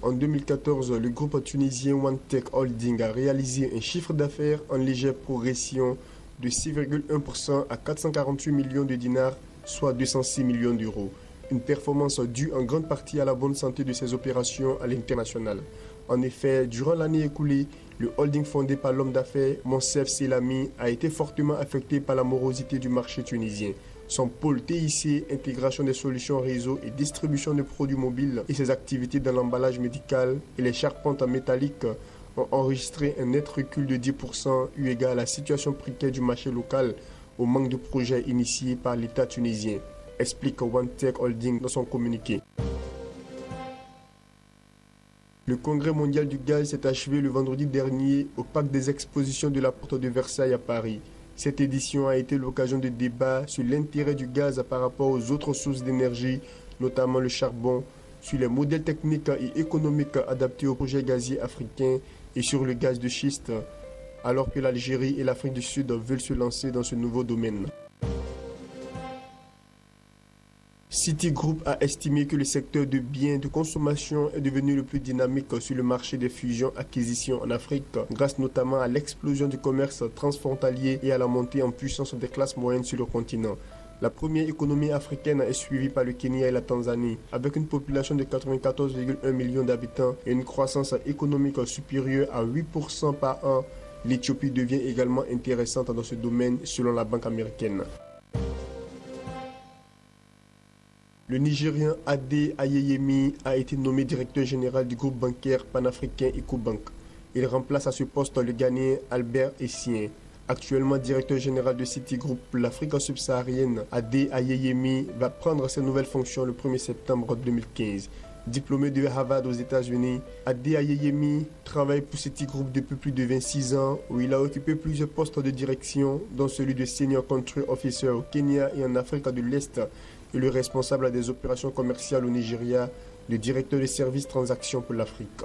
En 2014, le groupe tunisien OneTech Holding a réalisé un chiffre d'affaires en légère progression de 6,1% à 448 millions de dinars, soit 206 millions d'euros. Une performance due en grande partie à la bonne santé de ses opérations à l'international. En effet, durant l'année écoulée, le holding fondé par l'homme d'affaires Monsef Selami a été fortement affecté par la morosité du marché tunisien. Son pôle TIC, intégration des solutions réseau et distribution de produits mobiles et ses activités dans l'emballage médical et les charpentes métalliques ont enregistré un net recul de 10% eu égard à la situation précaire du marché local au manque de projets initiés par l'État tunisien, explique OneTech Holding dans son communiqué. Le congrès mondial du gaz s'est achevé le vendredi dernier au parc des expositions de la Porte de Versailles à Paris. Cette édition a été l'occasion de débats sur l'intérêt du gaz par rapport aux autres sources d'énergie, notamment le charbon, sur les modèles techniques et économiques adaptés aux projets gaziers africains et sur le gaz de schiste, alors que l'Algérie et l'Afrique du Sud veulent se lancer dans ce nouveau domaine. Citigroup a estimé que le secteur de biens de consommation est devenu le plus dynamique sur le marché des fusions-acquisitions en Afrique, grâce notamment à l'explosion du commerce transfrontalier et à la montée en puissance des classes moyennes sur le continent. La première économie africaine est suivie par le Kenya et la Tanzanie, avec une population de 94,1 millions d'habitants et une croissance économique supérieure à 8% par an. L'Éthiopie devient également intéressante dans ce domaine selon la Banque américaine. Le Nigérien Ade Ayeyemi a été nommé directeur général du groupe bancaire panafricain Ecobank. Il remplace à ce poste le Ghanéen Albert Essien. Actuellement directeur général de Citigroup, l'Afrique subsaharienne, Ade Ayeyemi va prendre ses nouvelles fonctions le 1er septembre 2015. Diplômé de Harvard aux États-Unis, Ade Ayeyemi travaille pour Citigroup depuis plus de 26 ans, où il a occupé plusieurs postes de direction, dont celui de Senior Country Officer au Kenya et en Afrique de l'Est, et le responsable des opérations commerciales au Nigeria, le directeur des services transactions pour l'Afrique.